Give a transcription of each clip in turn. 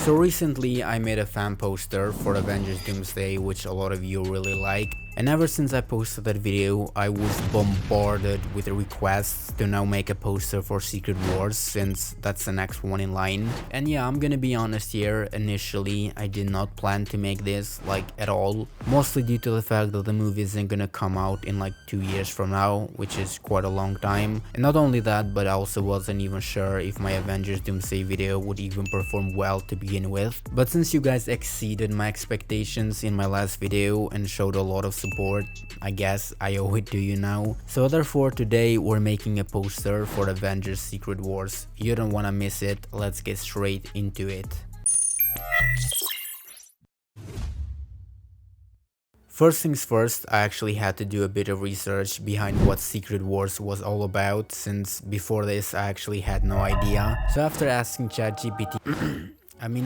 So recently I made a fan poster for Avengers Doomsday, which a lot of you really like. And ever since I posted that video, I was bombarded with requests to now make a poster for Secret Wars, since that's the next one in line. And yeah, I'm gonna be honest here, initially I did not plan to make this, like, at all. Mostly due to the fact that the movie isn't gonna come out in like 2 years from now, which is quite a long time. And not only that, but I also wasn't even sure if my Avengers Doomsday video would even perform well to begin with. But since you guys exceeded my expectations in my last video and showed a lot of support, I guess I owe it to you now. So therefore today we're making a poster for Avengers Secret Wars. You don't wanna miss it, let's get straight into it. First things first, I actually had to do a bit of research behind what Secret Wars was all about, since before this I actually had no idea. So after asking ChatGPT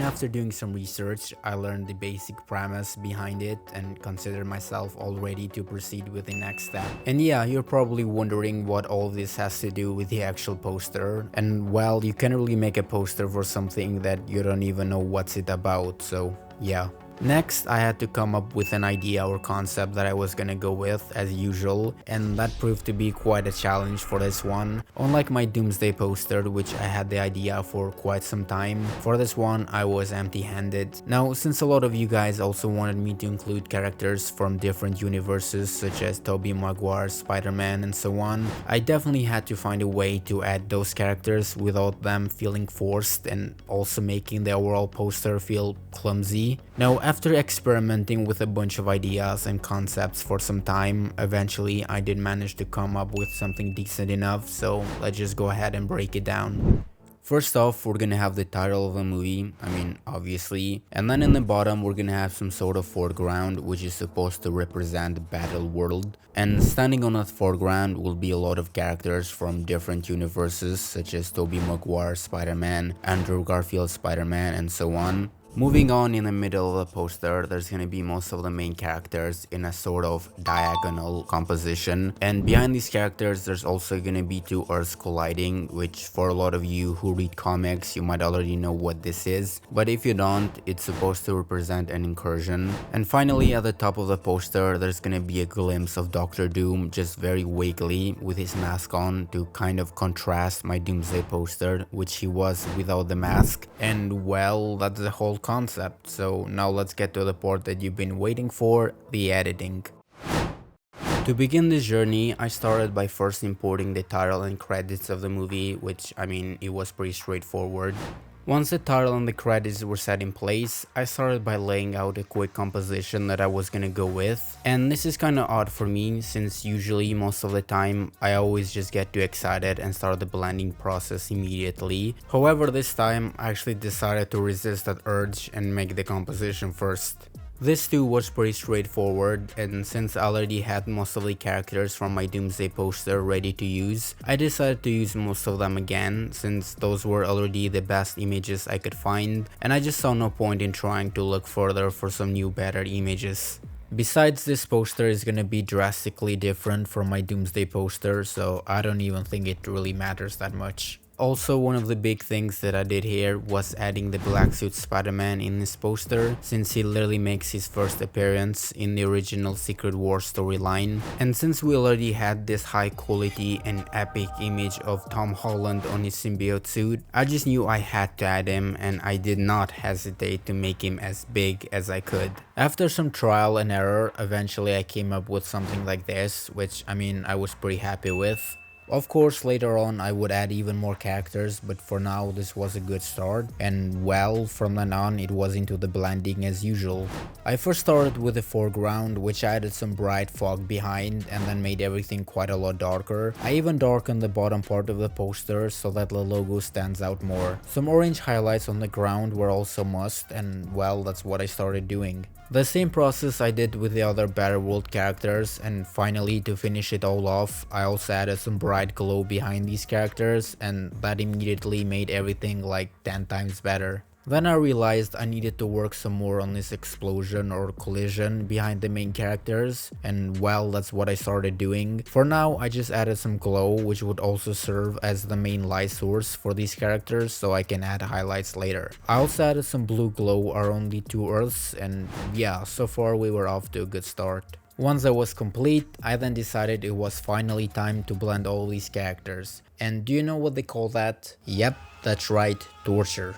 after doing some research, I learned the basic premise behind it and consider myself all ready to proceed with the next step. And yeah, you're probably wondering what all this has to do with the actual poster. And well, you can't really make a poster for something that you don't even know what's it about, so yeah. Next, I had to come up with an idea or concept that I was gonna go with as usual, and that proved to be quite a challenge for this one. Unlike my Doomsday poster, which I had the idea for quite some time, for this one I was empty-handed. Now, since a lot of you guys also wanted me to include characters from different universes such as Tobey Maguire, Spider-Man and so on, I definitely had to find a way to add those characters without them feeling forced and also making the overall poster feel clumsy. Now, after experimenting with a bunch of ideas and concepts for some time, eventually I did manage to come up with something decent enough, so let's just go ahead and break it down. First off, we're gonna have the title of the movie, obviously, and then in the bottom we're gonna have some sort of foreground which is supposed to represent the battle world, and standing on that foreground will be a lot of characters from different universes such as Tobey Maguire Spider-Man, Andrew Garfield Spider-Man and so on. Moving on, in the middle of the poster, there's gonna be most of the main characters in a sort of diagonal composition, and behind these characters there's also gonna be two Earths colliding, which for a lot of you who read comics you might already know what this is, but if you don't, it's supposed to represent an incursion. And finally, at the top of the poster there's gonna be a glimpse of Doctor Doom, just very vaguely with his mask on, to kind of contrast my Doomsday poster, which he was without the mask. And well, that's the whole concept. So now let's get to the part that you've been waiting for, the editing. To begin this journey, I started by first importing the title and credits of the movie, which it was pretty straightforward. Once the title and the credits were set in place, I started by laying out a quick composition that I was gonna go with. And this is kinda odd for me, since usually most of the time I always just get too excited and start the blending process immediately. However, this time I actually decided to resist that urge and make the composition first. This too was pretty straightforward, and since I already had most of the characters from my Doomsday poster ready to use, I decided to use most of them again, since those were already the best images I could find, and I just saw no point in trying to look further for some new better images. Besides, this poster is gonna be drastically different from my Doomsday poster, so I don't even think it really matters that much. Also, one of the big things that I did here was adding the black suit Spider-Man in this poster, since he literally makes his first appearance in the original Secret Wars storyline. And since we already had this high quality and epic image of Tom Holland on his symbiote suit, I just knew I had to add him, and I did not hesitate to make him as big as I could. After some trial and error, eventually I came up with something like this, which I was pretty happy with. Of course, later on I would add even more characters, but for now this was a good start, and well, from then on it was into the blending as usual. I first started with the foreground, which added some bright fog behind and then made everything quite a lot darker. I even darkened the bottom part of the poster so that the logo stands out more. Some orange highlights on the ground were also must, and well, that's what I started doing. The same process I did with the other Battleworld characters, and finally, to finish it all off, I also added some bright glow behind these characters, and that immediately made everything like 10 times better. Then I realized I needed to work some more on this explosion or collision behind the main characters, and well, that's what I started doing. For now, I just added some glow, which would also serve as the main light source for these characters, so I can add highlights later. I also added some blue glow around the two earths, and yeah, so far we were off to a good start. Once that was complete, I then decided it was finally time to blend all these characters. And do you know what they call that? Yep, that's right, torture.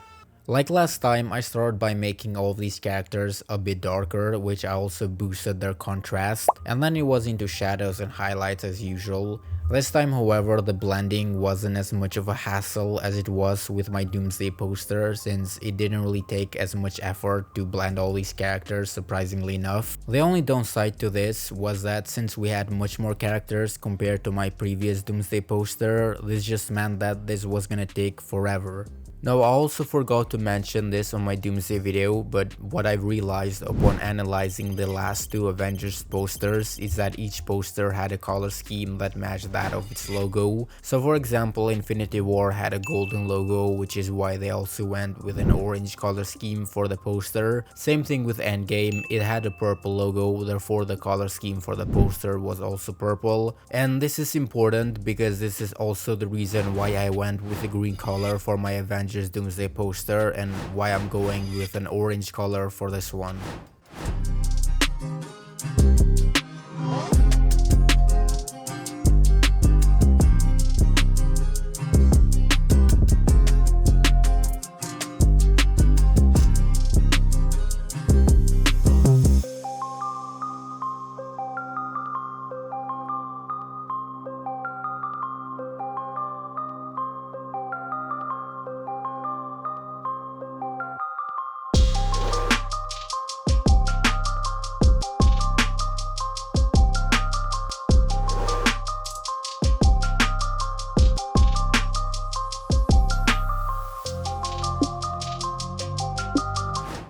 Like last time, I started by making all of these characters a bit darker, which I also boosted their contrast, and then it was into shadows and highlights as usual. This time, however, the blending wasn't as much of a hassle as it was with my Doomsday poster, since it didn't really take as much effort to blend all these characters, surprisingly enough. The only downside to this was that since we had much more characters compared to my previous Doomsday poster, this just meant that this was gonna take forever. Now, I also forgot to mention this on my Doomsday video, but what I realized upon analyzing the last two Avengers posters is that each poster had a color scheme that matched that of its logo. So for example, Infinity War had a golden logo, which is why they also went with an orange color scheme for the poster. Same thing with Endgame, it had a purple logo, therefore the color scheme for the poster was also purple. And this is important because this is also the reason why I went with the green color for my Avengers Doomsday poster and why I'm going with an orange color for this one.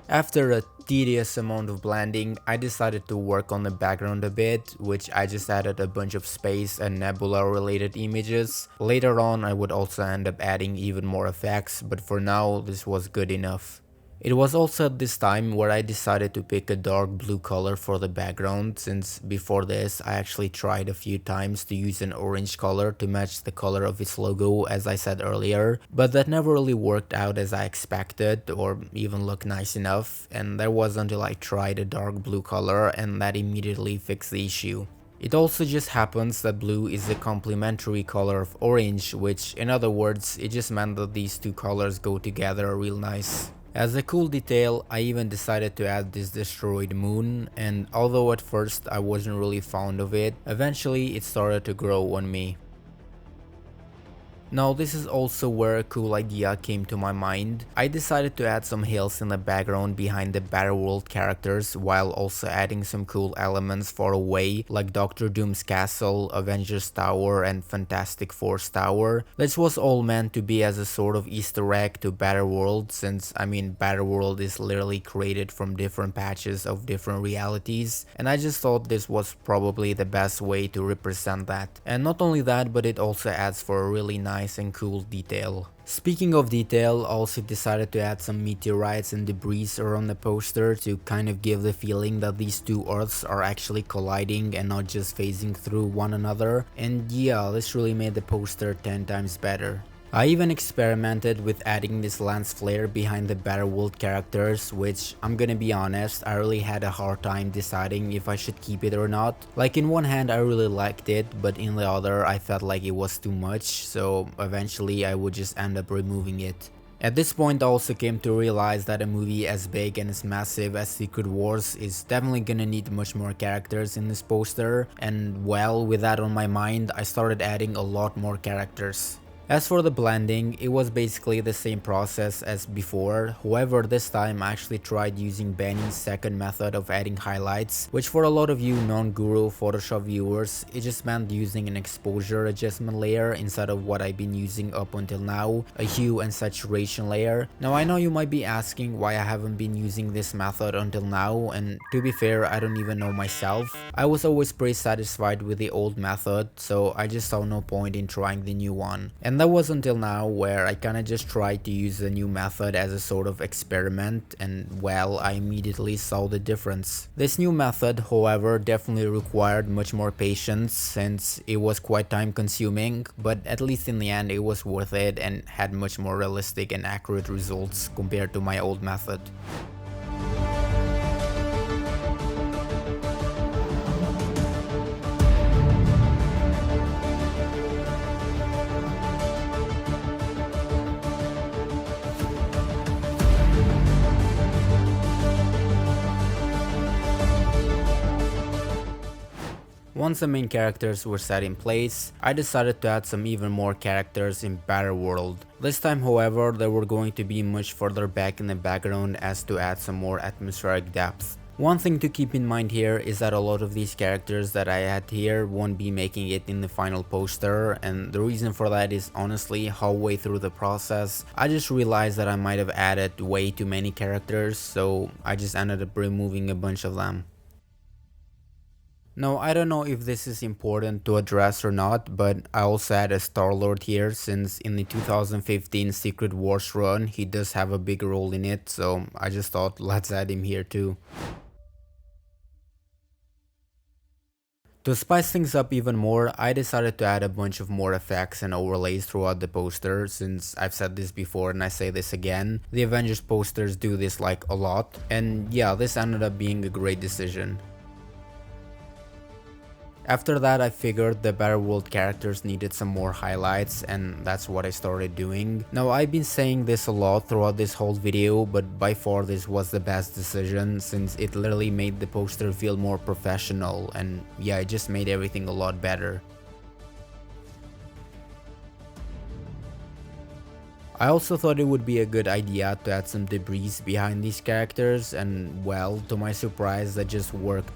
After a tedious amount of blending, I decided to work on the background a bit, which I just added a bunch of space and nebula related images. Later on, I would also end up adding even more effects, but for now, this was good enough. It was also at this time where I decided to pick a dark blue color for the background, since before this I actually tried a few times to use an orange color to match the color of its logo, as I said earlier, but that never really worked out as I expected or even looked nice enough, and that was until I tried a dark blue color and that immediately fixed the issue. It also just happens that blue is a complementary color of orange, which in other words, it just meant that these two colors go together real nice. As a cool detail, I even decided to add this destroyed moon, and although at first I wasn't really fond of it, eventually it started to grow on me. Now this is also where a cool idea came to my mind. I decided to add some hills in the background behind the Battleworld characters while also adding some cool elements far away like Doctor Doom's castle, Avengers Tower and Fantastic Four's tower. This was all meant to be as a sort of Easter egg to Battleworld, since Battleworld is literally created from different patches of different realities, and I just thought this was probably the best way to represent that. And not only that, but it also adds for a really nice and cool detail. Speaking of detail, I also decided to add some meteorites and debris around the poster to kind of give the feeling that these two Earths are actually colliding and not just phasing through one another, and yeah, this really made the poster 10 times better. I even experimented with adding this lens flare behind the Battleworld characters, which I'm gonna be honest, I really had a hard time deciding if I should keep it or not. Like in one hand I really liked it, but in the other I felt like it was too much, so eventually I would just end up removing it. At this point I also came to realize that a movie as big and as massive as Secret Wars is definitely gonna need much more characters in this poster, and well, with that on my mind, I started adding a lot more characters. As for the blending, it was basically the same process as before, however this time I actually tried using Benny's second method of adding highlights, which for a lot of you non-guru Photoshop viewers, it just meant using an exposure adjustment layer instead of what I've been using up until now, a hue and saturation layer. Now I know you might be asking why I haven't been using this method until now, and to be fair, I don't even know myself. I was always pretty satisfied with the old method, so I just saw no point in trying the new one. And And that was until now, where I kinda just tried to use the new method as a sort of experiment, and well, I immediately saw the difference. This new method, however, definitely required much more patience since it was quite time consuming, but at least in the end it was worth it and had much more realistic and accurate results compared to my old method. Once the main characters were set in place, I decided to add some even more characters in Battleworld. This time, however, they were going to be much further back in the background as to add some more atmospheric depth. One thing to keep in mind here is that a lot of these characters that I add here won't be making it in the final poster, and the reason for that is honestly halfway through the process I just realized that I might have added way too many characters, so I just ended up removing a bunch of them. Now, I don't know if this is important to address or not, but I also add a Star-Lord here since in the 2015 Secret Wars run he does have a big role in it, so I just thought let's add him here too. To spice things up even more, I decided to add a bunch of more effects and overlays throughout the poster, since I've said this before and I say this again, the Avengers posters do this like a lot, and yeah, this ended up being a great decision. After that, I figured the Battleworld characters needed some more highlights, and that's what I started doing. Now, I've been saying this a lot throughout this whole video, but by far this was the best decision since it literally made the poster feel more professional, and yeah, it just made everything a lot better. I also thought it would be a good idea to add some debris behind these characters, and well, to my surprise, that just worked.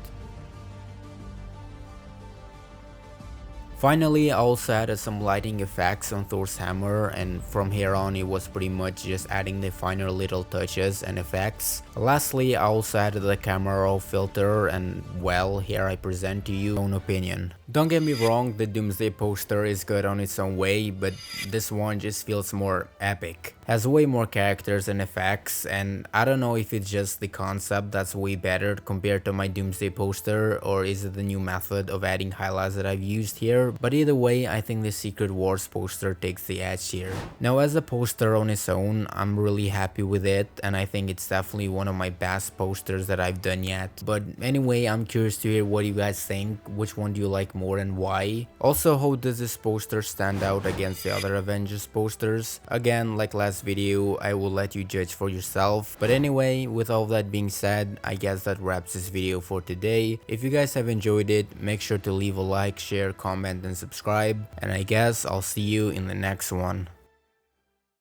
Finally, I also added some lighting effects on Thor's hammer, and from here on it was pretty much just adding the finer little touches and effects. Lastly, I also added the camera raw filter, and well, here I present to you my own opinion. Don't get me wrong, the Doomsday poster is good on its own way, but this one just feels more epic. Has way more characters and effects, and I don't know if it's just the concept that's way better compared to my Doomsday poster, or is it the new method of adding highlights that I've used here, but either way, I think the Secret Wars poster takes the edge here. Now, as a poster on its own, I'm really happy with it, and I think it's definitely one of my best posters that I've done yet. But anyway, I'm curious to hear what you guys think, which one do you like more and why? Also, how does this poster stand out against the other Avengers posters? Again, like last video, I will let you judge for yourself. But anyway, with all that being said, I guess that wraps this video for today. If you guys have enjoyed it, make sure to leave a like, share, comment, and subscribe. And I guess I'll see you in the next one.